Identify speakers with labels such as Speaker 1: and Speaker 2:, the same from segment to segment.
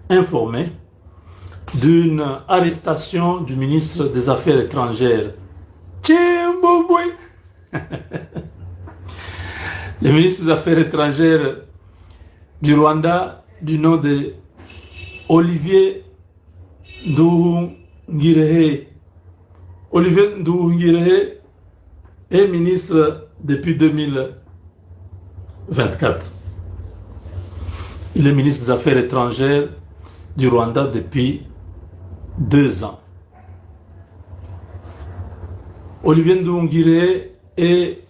Speaker 1: informé d'une arrestation du ministre des Affaires étrangères, Tchimbouboui. Le ministre des Affaires étrangères du Rwanda, du nom de Olivier Nduhungirehe. Olivier Nduhungirehe est ministre depuis 2024. Il est ministre des Affaires étrangères du Rwanda depuis 2 ans. Olivier Nduhungirehe est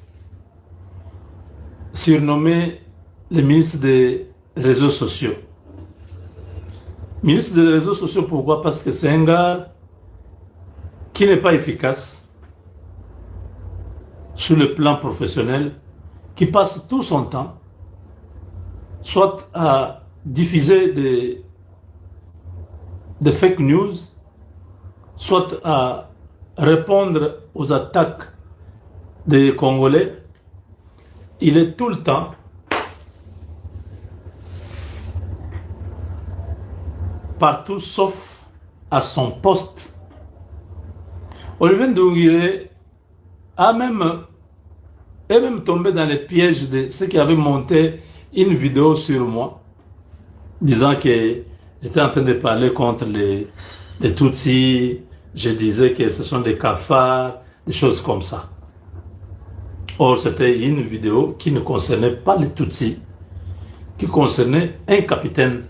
Speaker 1: surnommé le ministre des réseaux sociaux. Ministre des réseaux sociaux, pourquoi? Parce que c'est un gars qui n'est pas efficace sur le plan professionnel, qui passe tout son temps soit à diffuser des fake news, soit à répondre aux attaques des Congolais. Il est tout le temps partout sauf à son poste. Olivier Nduhungirehe est même tombé dans les pièges de ceux qui avaient monté une vidéo sur moi, disant que j'étais en train de parler contre les Tutsis, je disais que ce sont des cafards, des choses comme ça. Or, c'était une vidéo qui ne concernait pas les Tutsis, qui concernait un capitaine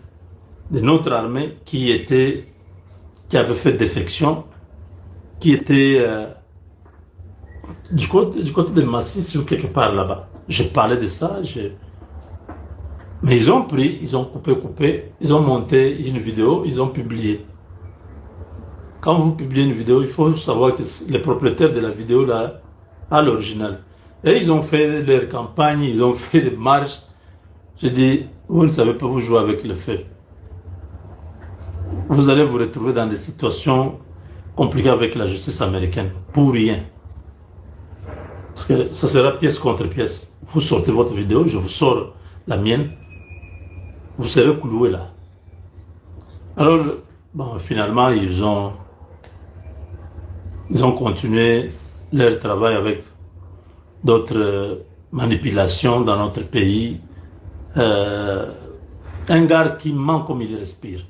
Speaker 1: de notre armée qui avait fait défection, qui était du côté de Massis ou quelque part là-bas. Je parlais de ça, mais ils ont coupé, ils ont monté une vidéo, ils ont publié. Quand vous publiez une vidéo, il faut savoir que les propriétaires de la vidéo là, à l'original. Et ils ont fait leur campagne, ils ont fait des marches. Je dis, vous ne savez pas vous jouer avec le feu. Vous allez vous retrouver dans des situations compliquées avec la justice américaine, pour rien. Parce que ça sera pièce contre pièce. Vous sortez votre vidéo, je vous sors la mienne, vous serez cloué là. Alors, bon, finalement, ils ont continué leur travail avec d'autres manipulations dans notre pays. Un gars qui ment comme il respire.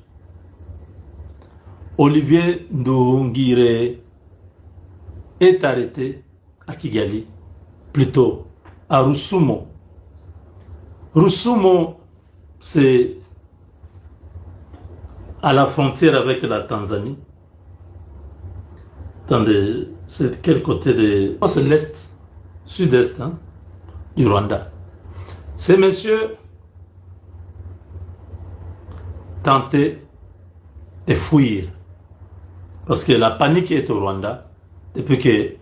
Speaker 1: Olivier Nduhungirehe est arrêté à Kigali, plutôt à Rusumo. Rusumo, c'est à la frontière avec la Tanzanie. Attendez, c'est de quel côté de... Oh, c'est l'est, sud-est du Rwanda. Ces messieurs tentaient de fuir. Parce que la panique est au Rwanda depuis que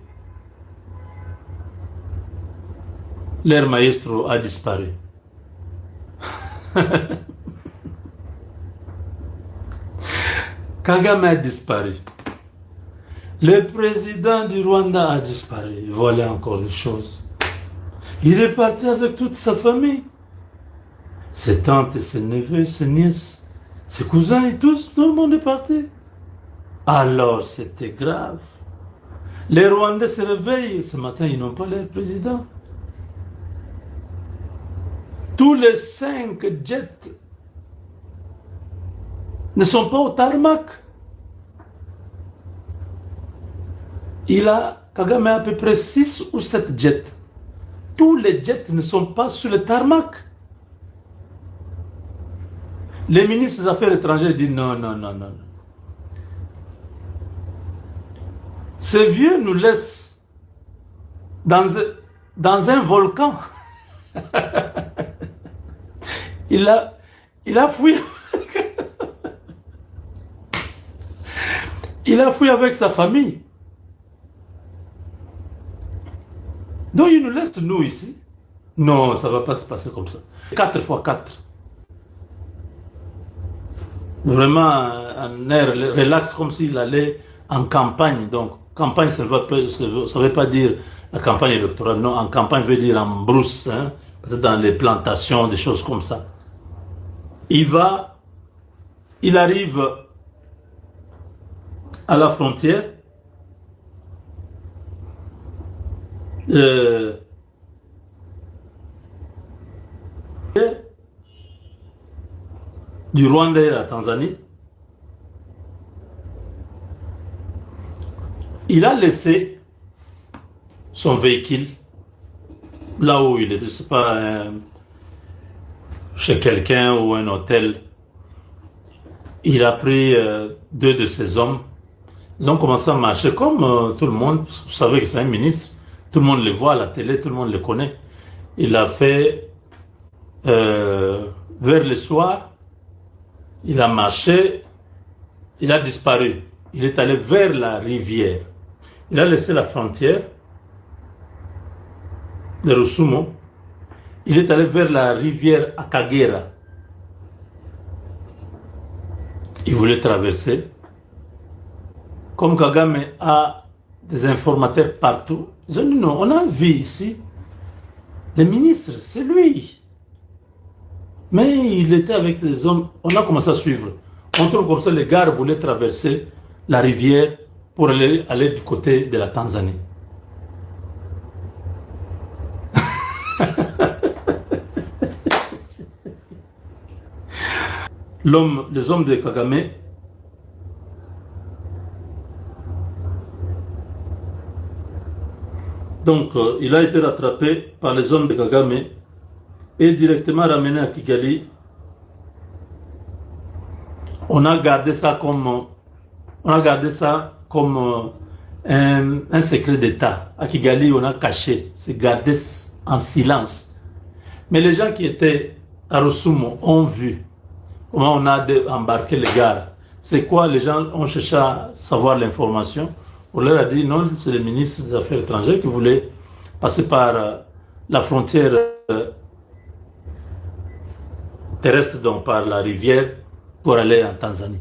Speaker 1: leur maestro a disparu. Kagame a disparu. Le président du Rwanda a disparu. Voilà encore une chose. Il est parti avec toute sa famille. Ses tantes, ses neveux, ses nièces, ses cousins et tous, tout le monde est parti. Alors c'était grave. Les Rwandais se réveillent. Ce matin, ils n'ont pas leur président. Tous les 5 jets ne sont pas au tarmac. Kagame a à peu près 6 ou 7 jets. Tous les jets ne sont pas sur le tarmac. Les ministres des Affaires étrangères disent non. Ces vieux nous laissent dans un volcan. Il a fui. Il a fui avec sa famille. Donc il nous laisse nous ici. Non, ça ne va pas se passer comme ça. 4 fois 4. Vraiment un air relax comme s'il allait en campagne. Donc campagne, ça ne veut pas dire la campagne électorale. Non, en campagne veut dire en brousse. Peut-être dans les plantations, des choses comme ça. Il va Il arrive à la frontière. Du Rwanda et la Tanzanie. Il a laissé son véhicule là où il était, je sais pas, chez quelqu'un ou un hôtel. Il a pris deux de ses hommes. Ils ont commencé à marcher comme tout le monde. Vous savez que c'est un ministre. Tout le monde le voit à la télé, tout le monde le connaît. Il a fait vers le soir. Il a marché. Il a disparu. Il est allé vers la rivière. Il a laissé la frontière de Rusumo. Il est allé vers la rivière Akagera. Il voulait traverser. Comme Kagame a des informateurs partout, ils ont dit non, on a vu ici le ministre, c'est lui. Mais il était avec des hommes, on a commencé à suivre. On trouve comme ça, les gars voulaient traverser la rivière pour aller du côté de la Tanzanie. Les hommes de Kagame donc il a été rattrapé par les hommes de Kagame et directement ramené à Kigali. On a gardé ça comme un secret d'État. À Kigali, on a caché, c'est gardé en silence. Mais les gens qui étaient à Rusumo ont vu comment on a embarqué les gars. C'est quoi? Les gens ont cherché à savoir l'information. On leur a dit non, c'est le ministre des Affaires étrangères qui voulait passer par la frontière terrestre, donc par la rivière, pour aller en Tanzanie.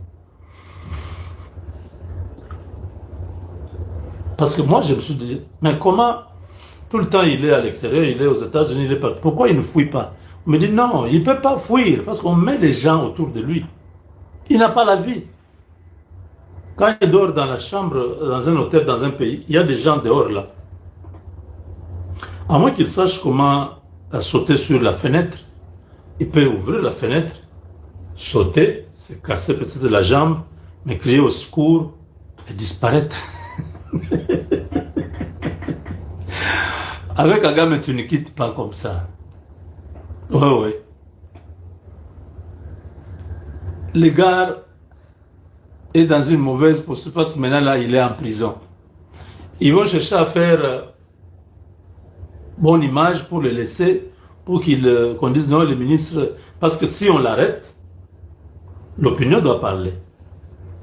Speaker 1: Parce que moi, je me suis dit, mais comment tout le temps il est à l'extérieur, il est aux États-Unis, il est partout. Pourquoi il ne fouille pas? On me dit non, il ne peut pas fuir parce qu'on met les gens autour de lui. Il n'a pas la vie. Quand il dort dans la chambre, dans un hôtel, dans un pays, il y a des gens dehors là. À moins qu'il sache comment sauter sur la fenêtre, il peut ouvrir la fenêtre, sauter, se casser peut-être la jambe, mais crier au secours et disparaître. Avec Kagame, tu ne quittes pas comme ça. Ouais. Le gars est dans une mauvaise posture parce que maintenant là, il est en prison. Ils vont chercher à faire bonne image pour le laisser, pour qu'on dise non, le ministre, parce que si on l'arrête, l'opinion doit parler.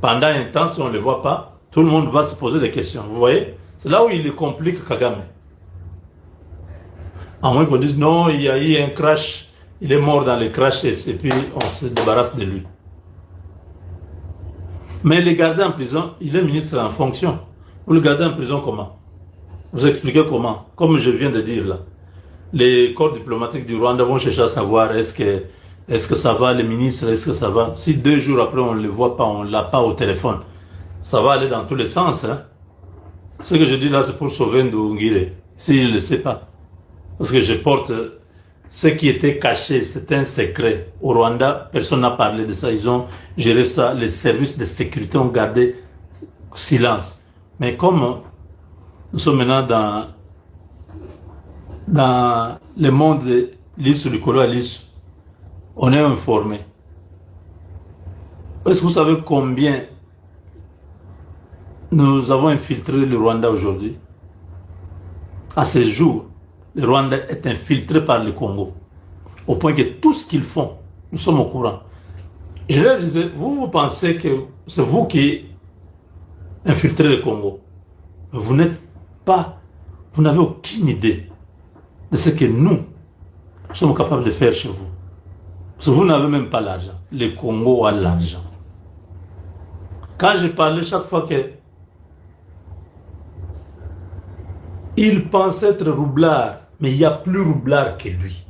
Speaker 1: Pendant un temps, si on ne le voit pas, tout le monde va se poser des questions. Vous voyez? C'est là où il complique Kagame. À moins qu'on dise non, il y a eu un crash, il est mort dans le crash et puis on se débarrasse de lui. Mais le garder en prison, il est ministre en fonction. Vous le gardez en prison comment? Vous expliquez comment? Comme je viens de dire là. Les corps diplomatiques du Rwanda vont chercher à savoir est-ce que ça va, les ministres, est-ce que ça va? Si 2 jours après on ne le voit pas, on ne l'a pas au téléphone, ça va aller dans tous les sens. Hein? Ce que je dis là, c'est pour sauver Ndoungire. S'il ne le sait pas. Parce que je porte ce qui était caché, c'est un secret. Au Rwanda, personne n'a parlé de ça. Ils ont géré ça. Les services de sécurité ont gardé silence. Mais comme nous sommes maintenant dans le monde de l'ISU, du colonialisme, on est informé. Est-ce que vous savez combien nous avons infiltré le Rwanda aujourd'hui? À ce jour, le Rwanda est infiltré par le Congo. Au point que tout ce qu'ils font, nous sommes au courant. Je leur disais, vous pensez que c'est vous qui infiltrez le Congo. Vous n'êtes pas, vous n'avez aucune idée de ce que nous sommes capables de faire chez vous. Parce que vous n'avez même pas l'argent. Le Congo a l'argent. Quand je parlais chaque fois que il pense être roublard, mais il y a plus roublard que lui.